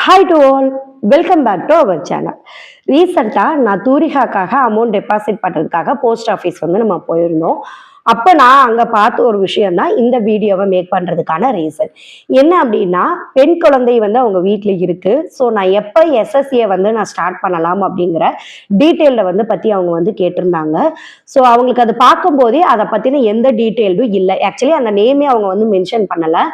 Hi to all, welcome back to our channel. ரீசெண்டாக நான் தூரிகாக்காக amount deposit பண்ணுறதுக்காக post office வந்து நம்ம போயிருந்தோம். அப்போ நான் அங்கே பார்த்த ஒரு விஷயம் தான் இந்த வீடியோவை மேக் பண்ணுறதுக்கான ரீசன். என்ன அப்படின்னா, பெண் குழந்தை வந்து அவங்க வீட்டில் இருக்குது. ஸோ நான் எப்போ எஸ்எஸ்சியை வந்து நான் ஸ்டார்ட் பண்ணலாம் அப்படிங்கிற டீட்டெயிலில் வந்து பற்றி அவங்க வந்து கேட்டிருந்தாங்க. ஸோ அவங்களுக்கு அது பார்க்கும்போதே அதை பற்றின எந்த டீட்டெயிலும் இல்லை. ஆக்சுவலி அந்த நேமே அவங்க வந்து மென்ஷன் பண்ணலை.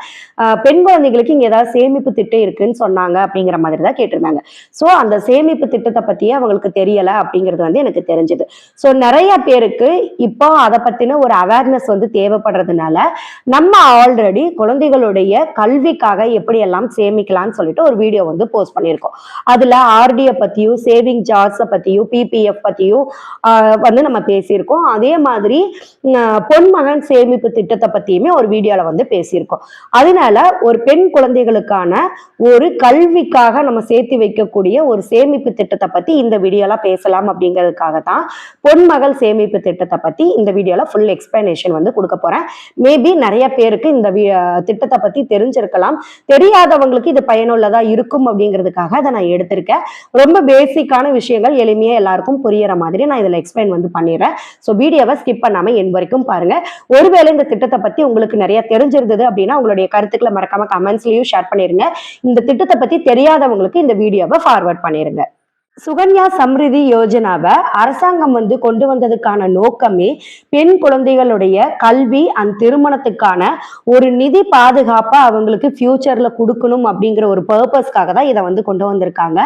பெண் குழந்தைகளுக்கு இங்கே ஏதாவது சேமிப்பு திட்டம் இருக்குன்னு சொன்னாங்க அப்படிங்கிற மாதிரி தான் கேட்டிருந்தாங்க. ஸோ அந்த சேமிப்பு திட்டத்தை பற்றியே அவங்களுக்கு தெரியலை அப்படிங்கிறது வந்து எனக்கு தெரிஞ்சுது. ஸோ நிறைய பேருக்கு இப்போ அதை பற்றின ஒரு அவேர்னஸ் வந்து தேவைப்படுறதுனால நம்ம ஆல்ரெடி குழந்தைகளுடைய கல்விக்காக எப்படியெல்லாம் சேமிக்கலாம்னு சொல்லிட்டு ஒரு வீடியோ வந்து போஸ்ட் பண்ணியிருக்கோம். அதுல ஆர்டியை பத்தியும் சேவிங் ஜார்ஸை பத்தியும் பிபிஎஃப் பத்தியும் வந்து நம்ம பேசியிருக்கோம். அதே மாதிரி பொன்மகன் சேமிப்பு திட்டத்தை பத்தியுமே ஒரு வீடியோல வந்து பேசியிருக்கோம். அதனால ஒரு பெண் குழந்தைகளுக்கான ஒரு கல்விக்காக நம்ம சேர்த்து வைக்கக்கூடிய ஒரு சேமிப்பு திட்டத்தை பத்தி இந்த வீடியோல பேசலாம் அப்படிங்கிறதுக்காக தான் பொன்மகள் சேமிப்பு திட்டத்தை பத்தி இந்த வீடியோல ஃபுல் எக்ஸ்பிளனேஷன் வந்து கொடுக்க போறேன். மேபி நிறைய பேருக்கு இந்த திட்டத்தை பத்தி தெரிஞ்சிருக்கலாம், தெரியாதவங்களுக்கு இது பயனுள்ளதா இருக்கும் அப்படிங்கிறதுக்காக அதை நான் எடுத்திருக்கேன். ரொம்ப பேசிக்கான விஷயங்கள் எளிமையா எல்லாருக்கும் புரியற மாதிரி நான் இதுல எக்ஸ்பிளைன் வந்து பண்ணிடுறேன். ஸோ வீடியோவை ஸ்கிப் பண்ணாம என் வரைக்கும் பாருங்க. ஒருவேளை இந்த திட்டத்தை பத்தி உங்களுக்கு நிறைய தெரிஞ்சிருந்தது அப்படின்னா உங்களுடைய கருத்துக்களை மறக்காம கமெண்ட்ஸ்லயும் ஷேர் பண்ணிருங்க. இந்த திட்டத்தை பத்தி தெரியாதவங்களுக்கு இந்த வீடியோவை ஃபார்வர்ட் பண்ணிருங்க. சுகன்யா சம்ரிதி யோஜனாவை அரசாங்கம் வந்து கொண்டு வந்ததுக்கான நோக்கமே பெண் குழந்தைகளுடைய கல்வி அண்ட் திருமணத்துக்கான ஒரு நிதி பாதுகாப்பை அவங்களுக்கு ஃபியூச்சர்ல கொடுக்கணும் அப்படிங்கிற ஒரு பர்பஸ்க்காக தான் இதை வந்து கொண்டு வந்திருக்காங்க.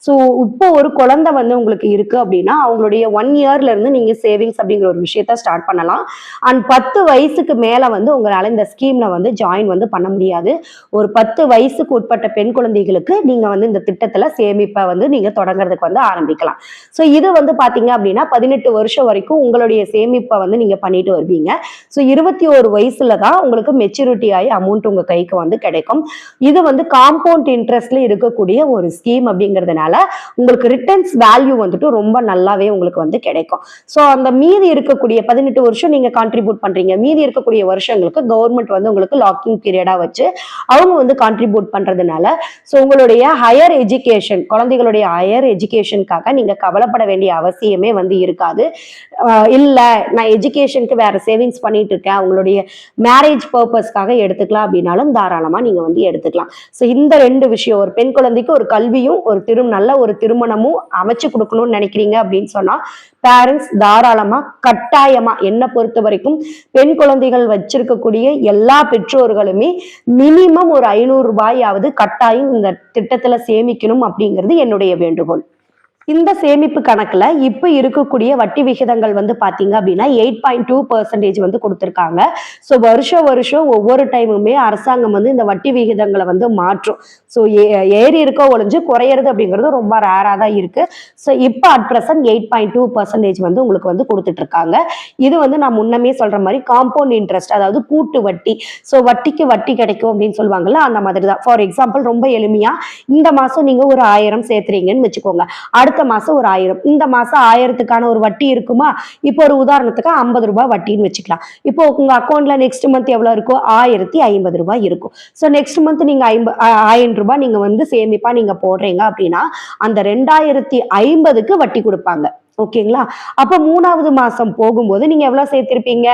ஸோ இப்போ ஒரு குழந்தை வந்து உங்களுக்கு இருக்கு அப்படின்னா அவங்களுடைய 1 இயர்ல இருந்து நீங்க சேவிங்ஸ் அப்படிங்கிற ஒரு விஷயத்த ஸ்டார்ட் பண்ணலாம். அண்ட் 10 வயசுக்கு மேல வந்து உங்களால இந்த ஸ்கீம்ல வந்து ஜாயின் வந்து பண்ண முடியாது. ஒரு 10 வயசுக்கு உட்பட்ட பெண் குழந்தைகளுக்கு நீங்க வந்து இந்த திட்டத்துல சேமிப்பை வந்து நீங்க தொடங்குறது வந்து ஆரம்பிக்கலாம். சோ இது வந்து பாத்தீங்க அப்படின்னா 18 வருஷம் வரைக்கும் உங்களுடைய சேமிப்பை வந்து நீங்க பண்ணிட்டு வருவீங்க. சோ 21 வயசுல தான் உங்களுக்கு மெச்சூரிட்டி ஆகி அமௌண்ட் உங்க கைக்கு வந்து கிடைக்கும். இது வந்து காம்பவுண்ட் இன்ட்ரெஸ்ட்ல இருக்கக்கூடிய ஒரு ஸ்கீம் அப்படிங்கிறதுனால உங்களுக்கு ரிட்டர்ன்ஸ் வேல்யூ வந்துட்டு ரொம்ப நல்லாவே உங்களுக்கு வந்து கிடைக்கும். சோ அந்த மீதி இருக்கக்கூடிய 18 வருஷம் நீங்க கான்ட்ரிபியூட் பண்றீங்க, மீதி இருக்கக்கூடிய வருஷங்களுக்கு கவர்மெண்ட் வந்து உங்களுக்கு லாக்கிங் பீரியடா வச்சு அவங்க வந்து கான்ட்ரிபியூட் பண்றதுனால சோ உங்களுடைய ஹையர் எஜுகேஷன், குழந்தைகளுடைய ஹையர் எஜுகேஷனுக்காக நீங்க கவலைப்பட வேண்டிய அவசியமே வந்து இருக்காது. இல்ல நான் எஜுகேஷனுக்கு வேற சேவிங்ஸ் பண்ணிட்டு இருக்கேன், உங்களுடைய மேரேஜ் பர்பஸ்க்காக எடுத்துக்கலாம் அப்படின்னாலும் தாராளமா நீங்க வந்து எடுத்துக்கலாம். ஸோ இந்த 2 விஷயம், ஒரு பெண் குழந்தைக்கு ஒரு கல்வியும் ஒரு நல்ல ஒரு திருமணமும் அமைச்சு கொடுக்கணும்னு நினைக்கிறீங்க அப்படின்னு சொன்னா பேரண்ட்ஸ் தாராளமா கட்டாயமா என்னை பொறுத்த வரைக்கும் பெண் குழந்தைகள் வச்சிருக்கக்கூடிய எல்லா பெற்றோர்களுமே மினிமம் ஒரு 500 ரூபாயாவது கட்டாயம் இந்த திட்டத்துல சேமிக்கணும் அப்படிங்கிறது என்னுடைய வேண்டுகோள். இந்த சேமிப்பு கணக்குல இப்ப இருக்கக்கூடிய வட்டி விகிதங்கள் வந்து பாத்தீங்க அப்படின்னா 8.2% வந்து கொடுத்திருக்காங்க. ஸோ வருஷம் ஒவ்வொரு டைமுமே அரசாங்கம் வந்து இந்த வட்டி விகிதங்களை வந்து மாற்றும். ஸோ ஏறி இருக்க ஒழிஞ்சு குறையிறது அப்படிங்கிறது ரொம்ப ரேரா தான் இருக்கு. ஸோ இப்போ அட் பிரசன்ட் 8.2% வந்து உங்களுக்கு வந்து கொடுத்துட்டு இருக்காங்க. இது வந்து நான் முன்னமே சொல்ற மாதிரி காம்பவுண்ட் இன்ட்ரெஸ்ட், அதாவது கூட்டு வட்டி. ஸோ வட்டிக்கு வட்டி கிடைக்கும் அப்படின்னு சொல்லுவாங்கல்ல, அந்த மாதிரி தான். ஃபார் எக்ஸாம்பிள் ரொம்ப எளிமையா இந்த மாசம் நீங்க ஒரு 1000 சேர்த்துறீங்கன்னு வச்சுக்கோங்க, அடுத்த மாசம் ஒரு 1000, இந்த மாசம் 1000க்கான ஒரு வட்டி இருக்குமா, இப்போ ஒரு உதாரணத்துக்கு 50 ரூபாய் வட்டின்னு வச்சுக்கலாம். இப்போ உங்க அக்கௌண்ட்ல நெக்ஸ்ட் மந்த் எவ்வளவு இருக்கும், 1050 ரூபாய் இருக்கும். ஸோ நெக்ஸ்ட் மந்த் நீங்க 1000 ரூபாய் நீங்க வந்து சேமிப்பா நீங்க போடுறீங்க அப்படின்னா அந்த 2050க்கு வட்டி கொடுப்பாங்க. ஓகேங்களா? அப்ப 3வது மாசம் போகும்போது நீங்க எவ்வளவு சேர்த்திருப்பீங்க,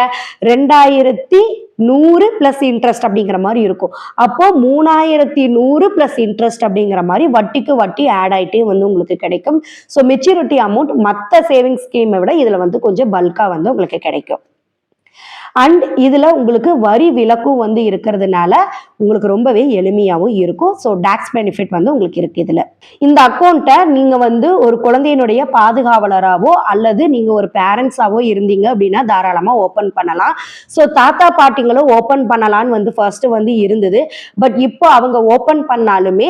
2100 பிளஸ் இன்ட்ரெஸ்ட் அப்படிங்கிற மாதிரி இருக்கும். அப்போ 3100 பிளஸ் இன்ட்ரெஸ்ட் அப்படிங்கிற மாதிரி வட்டிக்கு வட்டி ஆட் ஆயிட்டே வந்து உங்களுக்கு கிடைக்கும். ஸோ மெச்சூரிட்டி அமௌண்ட் மற்ற சேவிங்ஸ் ஸ்கீமை விட இதுல வந்து கொஞ்சம் பல்கா வந்து உங்களுக்கு கிடைக்கும். அண்ட் இதுல உங்களுக்கு வரி விலக்கும் வந்து இருக்கிறதுனால உங்களுக்கு ரொம்பவே எளிமையாகவும் இருக்கும். ஸோ டாக்ஸ் பெனிஃபிட் வந்து உங்களுக்கு இருக்கு இதுல. இந்த அக்கௌண்ட்டை நீங்க வந்து ஒரு குழந்தையினுடைய பாதுகாவலராவோ அல்லது நீங்க ஒரு பேரண்ட்ஸாவோ இருந்தீங்க அப்படின்னா தாராளமா ஓபன் பண்ணலாம். ஸோ தாத்தா பாட்டிங்களும் ஓபன் பண்ணலான்னு வந்து ஃபர்ஸ்ட் வந்து இருந்தது. பட் இப்போ அவங்க ஓபன் பண்ணாலுமே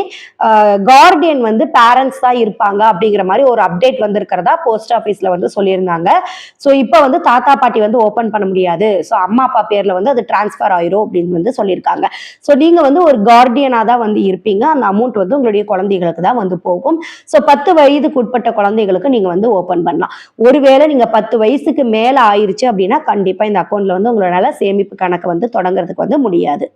கார்டியன் வந்து பேரண்ட்ஸ் தான் இருப்பாங்க அப்படிங்கிற மாதிரி ஒரு அப்டேட் வந்து இருக்கிறதா போஸ்ட் ஆஃபீஸ்ல வந்து சொல்லியிருந்தாங்க. ஸோ இப்போ வந்து தாத்தா பாட்டி வந்து ஓபன் பண்ண முடியாது, ஸோ அம்மா அப்பா பேர்ல வந்து அது டிரான்ஸ்ஃபர் ஆயிரும் அப்படின்னு வந்து சொல்லியிருக்காங்க. ஸோ நீங்க வந்து ஒரு கார்டியனா தான் வந்து இருப்பீங்க, அந்த அமௌண்ட் வந்து உங்களுடைய குழந்தைகளுக்கு தான் வந்து போகும். ஸோ 10 வயதுக்கு உட்பட்ட குழந்தைகளுக்கு நீங்க வந்து ஓபன் பண்ணலாம். ஒருவேளை நீங்க 10 வயசுக்கு மேல ஆயிருச்சு அப்படின்னா கண்டிப்பா இந்த அக்கௌண்ட்ல வந்து உங்களால சேமிப்பு கணக்கு வந்து தொடங்குறதுக்கு வந்து முடியாது.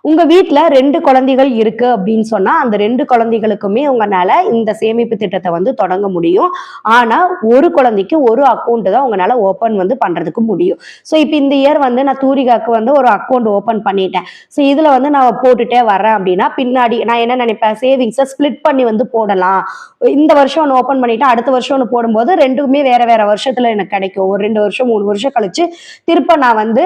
உங்க வீட்ல 2 குழந்தைகள் இருக்கு அப்படின்னு சொன்னா, அந்த 2 குழந்தைகளுக்குமே உங்கனால இந்த சேமிப்பு திட்டத்த வந்து தொடங்க முடியும். ஆனா, ஒரு குழந்தைக்கு ஒரு அக்கவுண்ட் தான் உங்கனால ஓப்பன் வந்து பண்றதுக்கு முடியும். ஸோ, இப்ப இந்த இயர் வந்து நான் தூரிகாக்கு வந்து ஒரு அக்கவுண்ட் ஓப்பன் பண்ணிட்டேன். ஸோ, இதுல வந்து நான் போட்டுட்டே வரேன் அப்படின்னா, பின்னாடி நான் என்ன நினைப்பேன், சேவிங்ஸ ஸ்ப்ளிட் பண்ணி வந்து போடலாம். இந்த வருஷம் ஒண்ணு ஓப்பன் பண்ணிட்டு, அடுத்த வருஷம் ஒண்ணு போடும்போது 2மே வேற வேற வருஷத்துல எனக்கு கிடைக்கும். ஒரு 2 வருஷம், 3 வருஷம் கழிச்சு திருப்ப நான் வந்து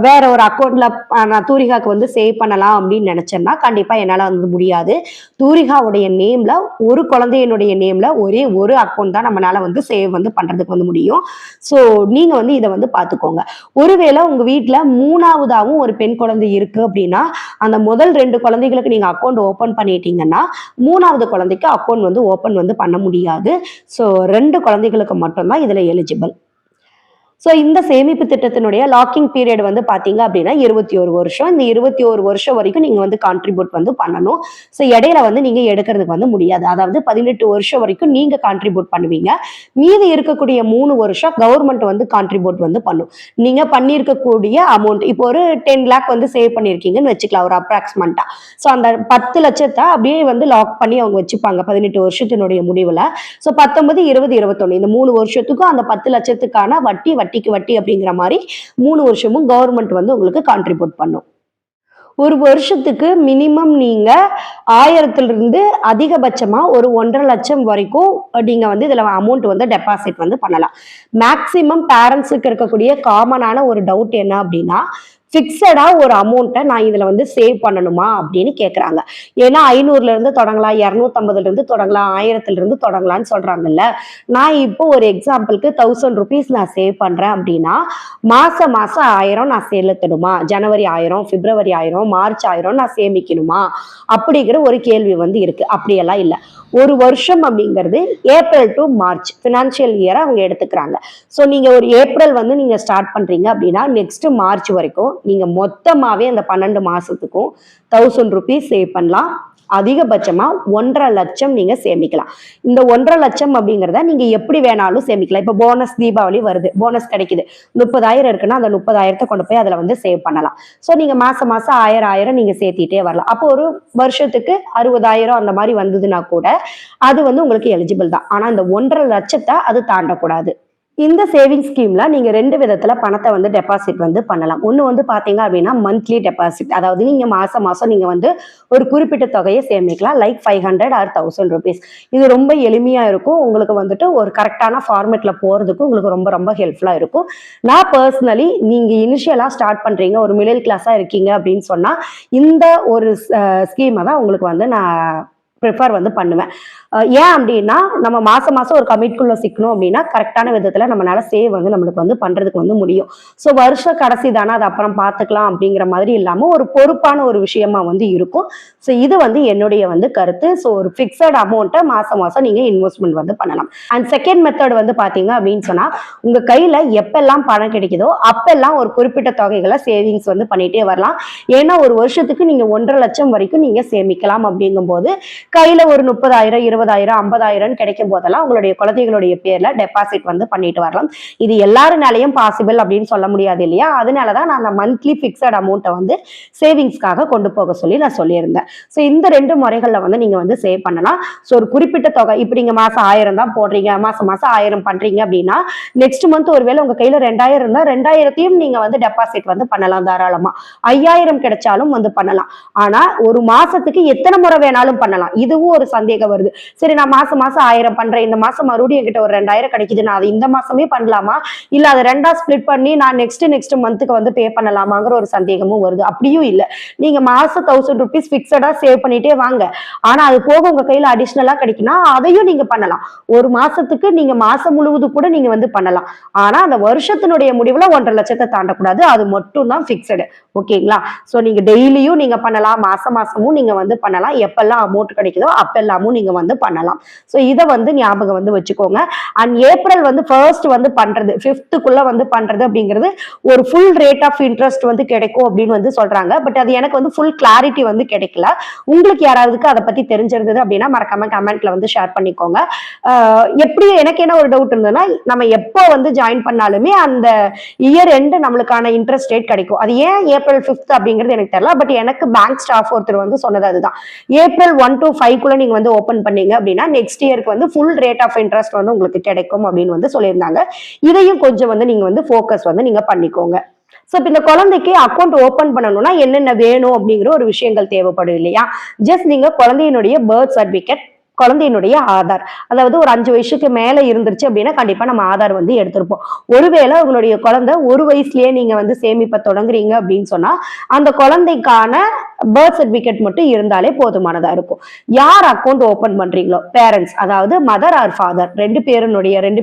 வேற ஒரு அக்கவுண்ட்ல நான் தூரிகாக்கு வந்து சேவ் பண்ணலாம் அப்படின்னு நினைச்சேன்னா கண்டிப்பா என்னால வந்து முடியாது. தூரிகாவுடைய நேம்ல ஒரு குழந்தையினுடைய நேம்ல ஒரே ஒரு அக்கவுண்ட் தான் நம்மளால வந்து சேவ் வந்து பண்றதுக்கு வந்து முடியும். ஸோ நீங்க வந்து இதை வந்து பார்த்துக்கோங்க. ஒருவேளை உங்க வீட்டுல 3ஆவதாவும் ஒரு பெண் குழந்தை இருக்கு அப்படின்னா அந்த முதல் 2 குழந்தைகளுக்கு நீங்க அக்கவுண்ட் ஓபன் பண்ணிட்டீங்கன்னா 3ஆவது குழந்தைக்கு அக்கவுண்ட் வந்து ஓபன் வந்து பண்ண முடியாது. ஸோ 2 குழந்தைகளுக்கு மட்டும்தான் இதுல எலிஜிபிள். ஸோ இந்த சேமிப்பு திட்டத்தினுடைய லாக்கிங் பீரியட் வந்து பார்த்தீங்க அப்படின்னா 21 வருஷம். இந்த 21 வருஷம் வரைக்கும் நீங்க வந்து கான்ட்ரிபியூட் வந்து பண்ணணும். ஸோ இடையில வந்து நீங்க எடுக்கிறதுக்கு வந்து முடியாது. அதாவது 18 வருஷம் வரைக்கும் நீங்க கான்ட்ரிபியூட் பண்ணுவீங்க. மீதி இருக்கக்கூடிய 3 வருஷம் கவர்மெண்ட் வந்து கான்ட்ரிபியூட் வந்து பண்ணும். நீங்க பண்ணியிருக்கக்கூடிய அமௌண்ட் இப்போ ஒரு 10 லேக் வந்து சேவ் பண்ணியிருக்கீங்கன்னு வச்சுக்கலாம் ஒரு அப்ராக்சிமெண்டா. ஸோ அந்த 10 லட்சத்தை அப்படியே வந்து லாக் பண்ணி அவங்க வச்சுப்பாங்க 18 வருஷத்தினுடைய முடிவுல. ஸோ 19, 20, 21 இந்த 3 வருஷத்துக்கும் அந்த 10 லட்சத்துக்கான வட்டிக்கு வட்டி அப்படிங்கிற மாதிரி 3 வருஷமும் கவர்மெண்ட் வந்து உங்களுக்கு கான்ட்ரிபியூட் பண்ணும். ஒரு வருஷத்துக்கு மினிமம் நீங்க 1000 அதிகபட்சமா ஒரு 1.5 லட்சம் வரைக்கும் நீங்க வந்து இதுல அமௌண்ட் வந்து டெபாசிட் வந்து பண்ணலாம். மேக்சிமம் பேரண்ட்ஸுக்கு இருக்கக்கூடிய காமனான ஒரு டவுட் என்ன அப்படின்னா ஃபிக்ஸடா ஒரு அமௌண்ட்டை நான் இதுல வந்து சேவ் பண்ணணுமா அப்படின்னு கேட்கறாங்க. ஏன்னா 500ல இருந்து தொடங்கலாம், 250ல இருந்து தொடங்கலாம், 1000ல இருந்து தொடங்கலாம்னு சொல்றாங்கல்ல. நான் இப்போ ஒரு எக்ஸாம்பிளுக்கு 1000 ருபீஸ் நான் சேவ் பண்றேன் அப்படின்னா மாசம் 1000 நான் செலுத்தணுமா, ஜனவரி 1000, பிப்ரவரி 1000, மார்ச் 1000 நான் சேமிக்கணுமா அப்படிங்கிற ஒரு கேள்வி வந்து இருக்கு. அப்படியெல்லாம் இல்லை. ஒரு வருஷம் அப்படிங்கிறது ஏப்ரல் டு மார்ச் ஃபினான்ஷியல் இயரை அவங்க எடுத்துக்கிறாங்க. ஸோ நீங்க ஒரு ஏப்ரல் வந்து நீங்க ஸ்டார்ட் பண்றீங்க அப்படின்னா நெக்ஸ்ட் மார்ச் வரைக்கும் நீங்க மொத்தமாவே அந்த 12 மாசத்துக்கும் 1000 ருபீஸ் சேவ் பண்ணலாம். அதிகபட்சமா 1.5 லட்சம் நீங்க சேமிக்கலாம். இந்த 1.5 லட்சம் அப்படிங்கிறத நீங்க எப்படி வேணாலும் சேமிக்கலாம். இப்ப போனஸ் தீபாவளி வருது, போனஸ் கிடைக்குது, 30,000 இருக்குன்னா அந்த 30,000 கொண்டு போய் அதுல வந்து சேவ் பண்ணலாம். ஸோ நீங்க மாசம் மாசம் 1000 நீங்க சேர்த்திட்டே வரலாம். அப்போ ஒரு வருஷத்துக்கு 60,000 அந்த மாதிரி வந்ததுன்னா கூட அது வந்து உங்களுக்கு எலிஜிபிள் தான். ஆனா இந்த 1.5 லட்சத்தை அது தாண்டக்கூடாது. இந்த சேவிங் ஸ்கீம்ல நீங்க 2 விதத்துல பணத்தை வந்து டெபாசிட் வந்து பண்ணலாம். ஒண்ணு வந்து பாத்தீங்க அப்படின்னா மந்த்லி டெபாசிட், அதாவது நீங்க மாசம் மாசம் நீங்க வந்து ஒரு குறிப்பிட்ட தொகையை சேமிக்கலாம். Like 500 or 1000 rupees. இது ரொம்ப எளிமையா இருக்கும். உங்களுக்கு வந்துட்டு ஒரு கரெக்டான ஃபார்மேட்ல போறதுக்கு உங்களுக்கு ரொம்ப ரொம்ப ஹெல்ப்ஃபுல்லா இருக்கும். நான் பர்சனலி நீங்க இனிஷியலா ஸ்டார்ட் பண்றீங்க, ஒரு மிடில் கிளாஸா இருக்கீங்க அப்படின்னு சொன்னா இந்த ஒரு ஸ்கீமை தான் உங்களுக்கு வந்து நான் ப்ரிஃபர் வந்து பண்ணுவேன். ஏன் அப்படின்னா நம்ம மாசம் மாசம் ஒரு கமிட்குள்ள சிக்கணும் அப்படின்னா கரெக்டான விதத்துல நம்மளால சேவ் வந்து நம்மளுக்கு வந்து பண்றதுக்கு வந்து முடியும். ஸோ வருஷ கடைசி தானே அது அப்புறம் பார்த்துக்கலாம் அப்படிங்கிற மாதிரி இல்லாம ஒரு பொறுப்பான ஒரு விஷயமா வந்து இருக்கும். ஸோ இது வந்து என்னுடைய வந்து கருத்து. ஸோ ஒரு ஃபிக்ஸட் அமௌண்ட்டை மாசம் மாசம் நீங்க இன்வெஸ்ட்மெண்ட் வந்து பண்ணலாம். அண்ட் செகண்ட் மெத்தட் வந்து பாத்தீங்க அப்படின்னு சொன்னா உங்க கையில எப்பெல்லாம் பணம் கிடைக்குதோ அப்பெல்லாம் ஒரு குறிப்பிட்ட தொகைகளை சேவிங்ஸ் வந்து பண்ணிட்டே வரலாம். ஏன்னா ஒரு வருஷத்துக்கு நீங்க 1.5 லட்சம் வரைக்கும் நீங்க சேமிக்கலாம். அப்படிங்கும் போது கையில ஒரு 30,000, 20,000, 50,000 கிடைக்கும் போதெல்லாம் உங்களுடைய குழந்தைகளுடைய பேர்ல டெபாசிட் வந்து பண்ணிட்டு வரலாம். இது எல்லாருனாலையும் பாசிபிள் அப்படின்னு சொல்ல முடியாது இல்லையா? அதனாலதான் நான் அந்த மந்த்லி பிக்சட் அமௌண்ட்டை வந்து சேவிங்ஸ்க்காக கொண்டு போக சொல்லி நான் சொல்லியிருந்தேன். ஸோ இந்த 2 முறைகள்ல வந்து நீங்க வந்து சேவ் பண்ணலாம். ஸோ ஒரு குறிப்பிட்ட தொகை இப்ப நீங்க மாசம் 1000 தான் போடுறீங்க, மாசம் மாசம் 1000 பண்றீங்க அப்படின்னா நெக்ஸ்ட் மந்த் ஒருவேளை உங்க கையில 2000 இருந்தா 2000த்தையும் நீங்க வந்து டெபாசிட் வந்து பண்ணலாம் தாராளமா. 5000 கிடைச்சாலும் வந்து பண்ணலாம். ஆனா ஒரு மாசத்துக்கு எத்தனை முறை வேணாலும் பண்ணலாம். இதுவும் ஒரு சந்தேகம் வருது. சரி நான் மாசம் மாசம் 1000 பண்றேன், இந்த மாசம் மறுபடியும் என்கிட்ட ஒரு 2000 கிடைக்குது, நான் அது இந்த மாசமே பண்ணலாமா இல்ல அதை 2ஆ ஸ்பிளிட் பண்ணி நான் நெக்ஸ்ட் மந்த்துக்கு வந்து பே பண்ணலாமாங்கிற ஒரு சந்தேகமும் வருது. அப்படியும் இல்ல, நீங்க மாசம் 1000 ருபீஸ் பிக்ஸடா சேவ் பண்ணிட்டே வாங்க. ஆனா அது போக உங்க கையில அடிஷனலா கிடைக்குன்னா அதையும் நீங்க பண்ணலாம். ஒரு மாசத்துக்கு நீங்க மாசம் முழுவதும் கூட நீங்க வந்து பண்ணலாம். ஆனா அந்த வருஷத்தினுடைய முடிவுல 1.5 லட்சத்தை தாண்டக்கூடாது. அது மட்டும் தான் பிக்ஸடு. ஓகேங்களா? சோ நீங்க டெய்லியும் நீங்க பண்ணலாம், மாசமும் நீங்க வந்து பண்ணலாம். எப்பெல்லாம் அமௌண்ட் கிடைக்குதோ அப்பெல்லாமும் நீங்க வந்து வந்து பண்ணலாம். ஸோ இதை வந்து ஞாபகம் வந்து வச்சுக்கோங்க. அண்ட் ஏப்ரல் வந்து ஃபர்ஸ்ட் வந்து பண்றது 5th வந்து பண்றது அப்படிங்கிறது ஒரு ஃபுல் ரேட் ஆஃப் இன்ட்ரெஸ்ட் வந்து கிடைக்கும் அப்படின்னு வந்து சொல்றாங்க. பட் அது எனக்கு வந்து ஃபுல் கிளாரிட்டி வந்து கிடைக்கல. உங்களுக்கு யாராவதுக்கு அதை பத்தி தெரிஞ்சிருந்தது அப்படின்னா மறக்காம கமெண்ட்ல வந்து ஷேர் பண்ணிக்கோங்க. எப்படி எனக்கு என்ன ஒரு டவுட் இருந்ததுன்னா, நம்ம எப்போ வந்து ஜாயின் பண்ணாலுமே அந்த இயர் எண்டு நம்மளுக்கான இன்ட்ரெஸ்ட் ரேட் கிடைக்கும். அது ஏன் ஏப்ரல் 5th அப்படிங்கிறது எனக்கு தெரியல. பட் எனக்கு பேங்க் ஸ்டாஃப் ஒருத்தர் வந்து சொன்னது அதுதான். ஏப்ரல் 1 to 5 நீங்க வந்து ஓபன் பண்ணீங்க அப்படின்னா நெக்ஸ்ட் இயருக்கு வந்து ஃபுல் ரேட் ஆஃப் இன்ட்ரெஸ்ட் வந்து உங்களுக்கு கிடைக்கும் அப்படின்னு வந்து சொல்லியிருந்தாங்க. இதையும் கொஞ்சம் வந்து நீங்க வந்து ஃபோக்கஸ் வந்து நீங்க பண்ணிக்கோங்க. சோ இப்ப இந்த குழந்தைக்கு அக்கௌண்ட் ஓபன் பண்ணணும்னா என்னென்ன வேணும் அப்படிங்கிற ஒரு விஷயங்கள் தேவைப்படும் இல்லையா? ஜஸ்ட் நீங்க குழந்தையினுடைய பர்த் சர்டிபிகேட், குழந்தையினுடைய ஆதார், அதாவது ஒரு 5 வயசுக்கு மேல இருந்துருச்சு அப்படின்னா கண்டிப்பா நம்ம ஆதார் வந்து எடுத்திருப்போம். ஒருவேளை உங்களுடைய குழந்தை 1 வயசுலயே நீங்க வந்து சேமிப்ப தொடங்குறீங்க அப்படின்னு சொன்னா அந்த குழந்தைக்கான பர்த் சர்டிபிகேட் மட்டும் இருந்தாலே போதுமானதா இருக்கும். யார் அக்கௌண்ட் ஓபன் பண்றீங்களோ பேரண்ட்ஸ், அதாவது மதர் ஆர் ஃபாதர் ரெண்டு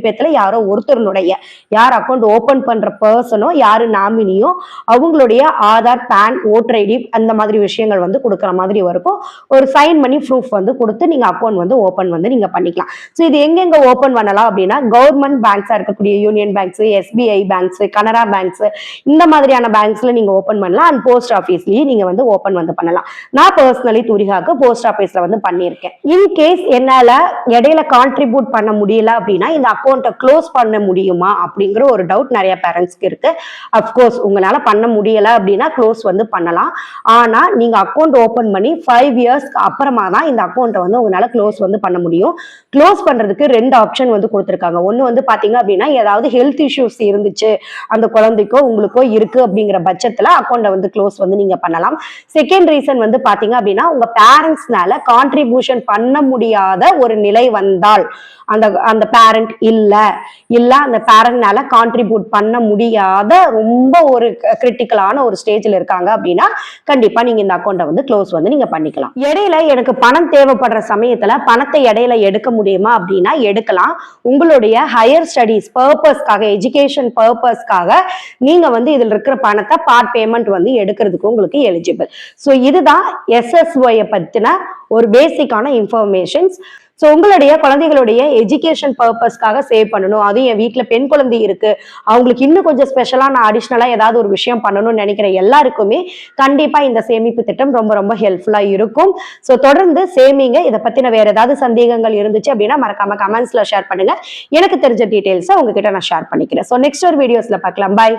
பேத்துல யாரோ ஒருத்தருடைய யார் அக்கௌண்ட் ஓபன் பண்ற பர்சனோ யாரு நாமினியோ அவங்களுடைய ஆதார், பேன், ஓட்டர் ஐடி அந்த மாதிரி விஷயங்கள் வந்து கொடுக்குற மாதிரி இருக்கும். ஒரு சைன் பண்ணி ப்ரூஃப் வந்து கொடுத்து நீங்க அக்கௌண்ட் வந்து ஓபன் வந்து நீங்க பண்ணிக்கலாம். ஸோ இது எங்கெங்க ஓபன் பண்ணலாம் அப்படின்னா கவர்மெண்ட் பேங்க்ஸா இருக்கக்கூடிய union banks, SBI banks, Canara banks இந்த மாதிரியான பேங்க்ஸ்ல நீங்க ஓபன் பண்ணலாம். அண்ட் போஸ்ட் ஆஃபீஸ்லயும் நீங்க வந்து ஓபன் வந்து பண்ணலாம். நான் பர்சனலி தூரிகாக்கு போஸ்ட் ஆஃபீஸ்ல வந்து பண்ணியிருக்கேன். இன்கேஸ் என்னால இடையில கான்ட்ரிபியூட் பண்ண முடியல அப்படின்னா இந்த அக்கௌண்ட்டை க்ளோஸ் பண்ண முடியுமா அப்படிங்கிற ஒரு டவுட் நிறைய பேரண்ட்ஸ்க்கு இருக்கு. அப்கோர்ஸ் உங்களால பண்ண முடியல அப்படின்னா க்ளோஸ் வந்து பண்ணலாம். ஆனா நீங்க அக்கௌண்ட் ஓபன் பண்ணி 5 இயர்ஸ்க்கு அப்புறமா தான் இந்த அக்கௌண்ட்டை வந்து உங்களால க்ளோஸ் வந்து பண்ண முடியும். க்ளோஸ் பண்றதுக்கு 2 ஆப்ஷன் வந்து கொடுத்திருக்காங்க. ஒன்னு வந்து பாத்தீங்க அப்படின்னா ஏதாவது ஹெல்த் இஷ்யூஸ் இருந்துச்சு அந்த குழந்தைக்கோ உங்களுக்கோ இருக்கு அப்படிங்கிற பட்சத்துல அக்கௌண்ட்டை வந்து க்ளோஸ் வந்து நீங்க பண்ணலாம். செகண்ட் ரீசன் வந்து பாத்தீங்க அப்படின்னா உங்க பேரண்ட்ஸ்னால கான்ட்ரிபியூஷன் பண்ண முடியாத ஒரு நிலை வந்தால் அந்த பேரண்ட் இல்ல அந்த பேரண்ட்னால கான்ட்ரிபியூட் பண்ண முடியாத ரொம்ப ஒரு கிரிட்டிக்கலான ஒரு ஸ்டேஜ்ல இருக்காங்க அப்படின்னா கண்டிப்பா நீங்க இந்த அக்கௌண்ட்டை வந்து க்ளோஸ் வந்து நீங்க பண்ணிக்கலாம். இடையில எனக்கு பணம் தேவைப்படுற சமயத்துல பணத்தை இடையில எடுக்க முடியுமா அப்படின்னா எடுக்கலாம். உங்களுடைய ஹையர் ஸ்டடீஸ் பர்பஸ்க்காக, எஜுகேஷன் பர்பஸ்க்காக நீங்க வந்து இதுல இருக்கிற பணத்தை பார்ட் பேமெண்ட் வந்து எடுக்கிறதுக்கு உங்களுக்கு எலிஜிபிள். ஸோ இதுதான் எஸ்எஸ்ஒய் பத்தின ஒரு பேசிக்கான இன்ஃபர்மேஷன்ஸ். ஸோ உங்களுடைய குழந்தைகளுடைய எஜுகேஷன் பர்பஸ்க்காக சேவ் பண்ணணும், அதுவும் என் வீட்டில் பெண் குழந்தை இருக்கு அவங்களுக்கு இன்னும் கொஞ்சம் ஸ்பெஷலாக நான் அடிஷ்னலாக ஏதாவது ஒரு விஷயம் பண்ணணும்னு நினைக்கிற எல்லாருக்குமே கண்டிப்பாக இந்த சேமிப்பு திட்டம் ரொம்ப ரொம்ப ஹெல்ப்ஃபுல்லாக இருக்கும். ஸோ தொடர்ந்து சேமிங்க. இதை பற்றின வேற ஏதாவது சந்தேகங்கள் இருந்துச்சு அப்படின்னா மறக்காம கமெண்ட்ஸ்ல ஷேர் பண்ணுங்க. எனக்கு தெரிஞ்ச டீட்டெயில்ஸை உங்ககிட்ட நான் ஷேர் பண்ணிக்கிறேன். ஸோ நெக்ஸ்ட் ஒரு வீடியோஸ்ல பார்க்கலாம். பாய்.